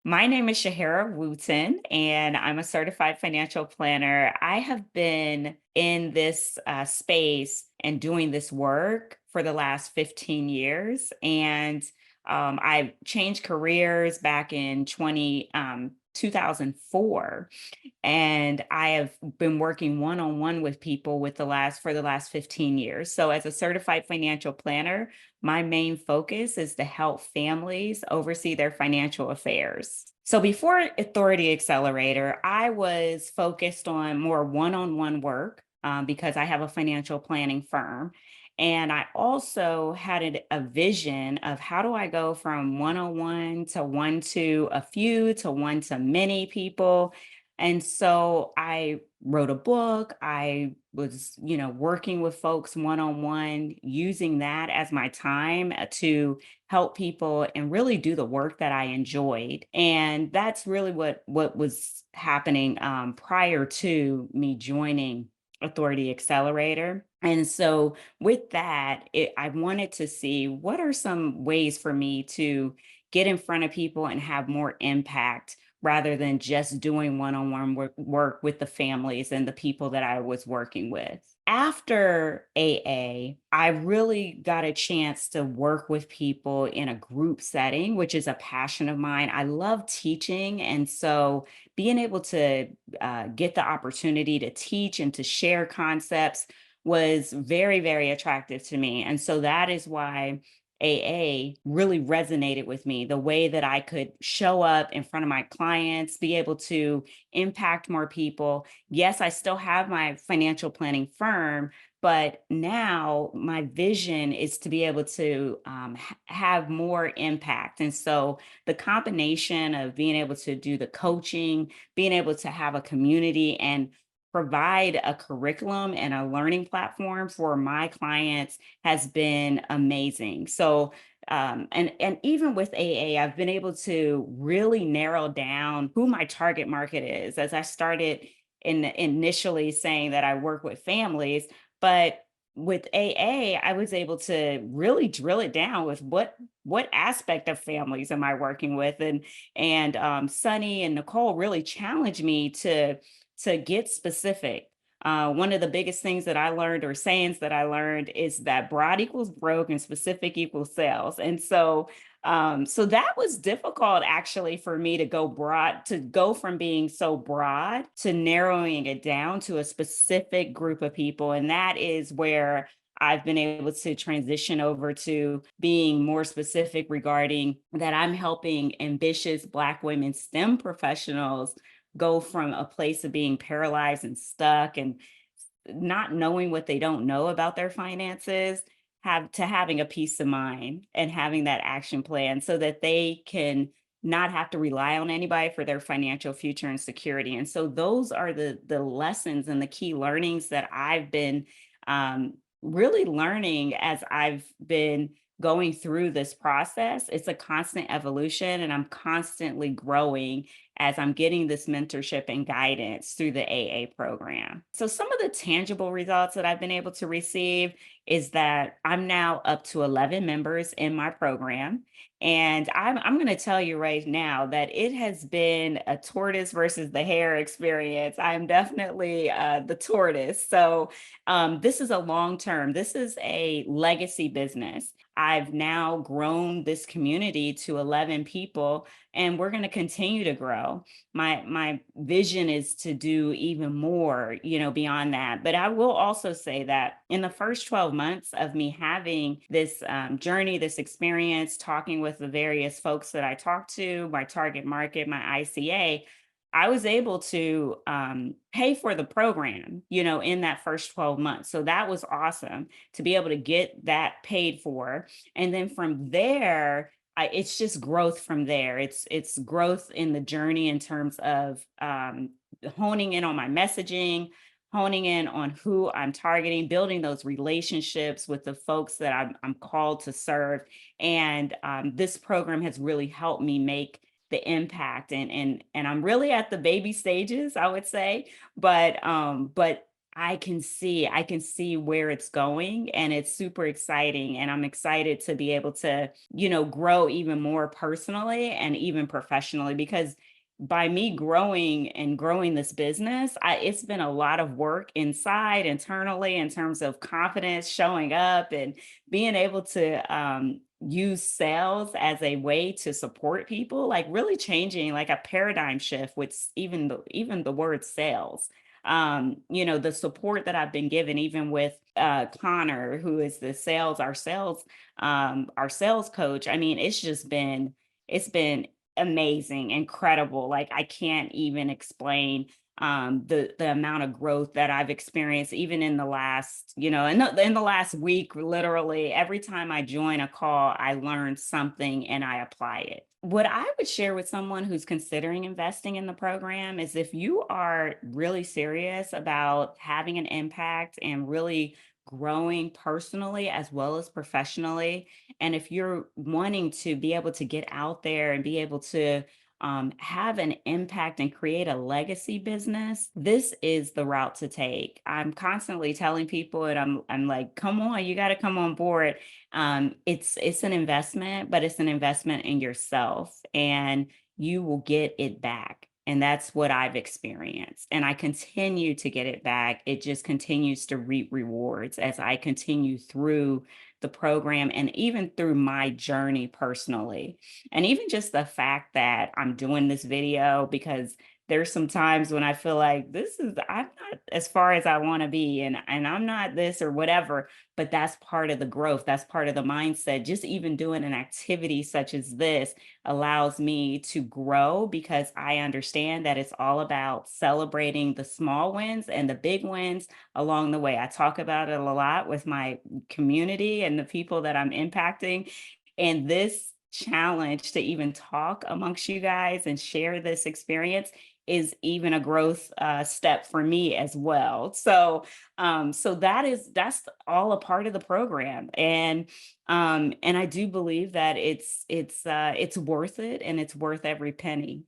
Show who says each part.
Speaker 1: My name is Shehara Wooten, and I'm a certified financial planner. I have been in this space and doing this work for the last 15 years. And I changed careers back in 2004. And I have been working one-on-one with people for the last 15 years. So as a certified financial planner, my main focus is to help families oversee their financial affairs. So before Authority Accelerator, I was focused on more one-on-one work because I have a financial planning firm. And I also had a vision of how do I go from one-on-one to one to a few to one to many people. And so I wrote a book. I was, working with folks one on one, using that as my time to help people and really do the work that I enjoyed. And that's really what was happening prior to me joining Authority Accelerator. And so with that, I wanted to see what are some ways for me to get in front of people and have more impact rather than just doing one-on-one work with the families and the people that I was working with. After AA, I really got a chance to work with people in a group setting, which is a passion of mine. I love teaching. And so being able to get the opportunity to teach and to share concepts was very, very attractive to me. And so that is why AA really resonated with me, the way that I could show up in front of my clients, be able to impact more people. Yes, I still have my financial planning firm, but now my vision is to be able to have more impact. And so the combination of being able to do the coaching, being able to have a community and provide a curriculum and a learning platform for my clients has been amazing. So and even with AA, I've been able to really narrow down who my target market is. As I started initially saying that I work with families, but with AA, I was able to really drill it down with what aspect of families am I working with, and Sunny and Nicole really challenged me to get specific. One of the biggest things that I learned, or sayings that I learned, is that broad equals broke and specific equals sales. And so that was difficult actually for me to go broad, to go from being so broad to narrowing it down to a specific group of people. And that is where I've been able to transition over to being more specific regarding that I'm helping ambitious Black women STEM professionals go from a place of being paralyzed and stuck and not knowing what they don't know about their finances, have to having a peace of mind and having that action plan so that they can not have to rely on anybody for their financial future and security. And so those are the lessons and the key learnings that I've been um, really learning as I've been going through this process. It's a constant evolution, and I'm constantly growing as I'm getting this mentorship and guidance through the AA program. So, some of the tangible results that I've been able to receive is that I'm now up to 11 members in my program. And I'm going to tell you right now that it has been a tortoise versus the hare experience. I'm definitely the tortoise. So, this is a long term, this is a legacy business. I've now grown this community to 11 people, and we're going to continue to grow. My vision is to do even more, beyond that. But I will also say that in the first 12 months of me having this journey, this experience, talking with the various folks that I talked to, my target market, my ICA, I was able to pay for the program, in that first 12 months. So that was awesome to be able to get that paid for. And then from there, it's just growth from there. It's growth in the journey in terms of honing in on my messaging, honing in on who I'm targeting, building those relationships with the folks that I'm called to serve. And this program has really helped me make the impact, and I'm really at the baby stages, I would say, but I can see where it's going, and it's super exciting, and I'm excited to be able to, grow even more personally and even professionally, because by me growing this business, it's been a lot of work inside internally in terms of confidence, showing up and being able to use sales as a way to support people, like really changing like a paradigm shift with even the word sales. The support that I've been given, even with Connor, who is the our sales coach. I mean, it's been amazing, incredible. Like I can't even explain the amount of growth that I've experienced, even in the last, in the last week. Literally every time I join a call, I learn something and I apply it. What I would share with someone who's considering investing in the program is, if you are really serious about having an impact and really growing personally as well as professionally, and if you're wanting to be able to get out there and be able to have an impact and create a legacy business, this is the route to take. I'm constantly telling people, and I'm like, come on, you got to come on board. It's an investment, but it's an investment in yourself, and you will get it back. And that's what I've experienced. And I continue to get it back. It just continues to reap rewards as I continue through the program and even through my journey personally. And even just the fact that I'm doing this video, because there's some times when I feel like I'm not as far as I want to be, and I'm not this or whatever, but that's part of the growth. That's part of the mindset. Just even doing an activity such as this allows me to grow, because I understand that it's all about celebrating the small wins and the big wins along the way. I talk about it a lot with my community and the people that I'm impacting. And this challenge to even talk amongst you guys and share this experience is even a growth step for me as well. So that's all a part of the program, and I do believe that it's worth it, and it's worth every penny.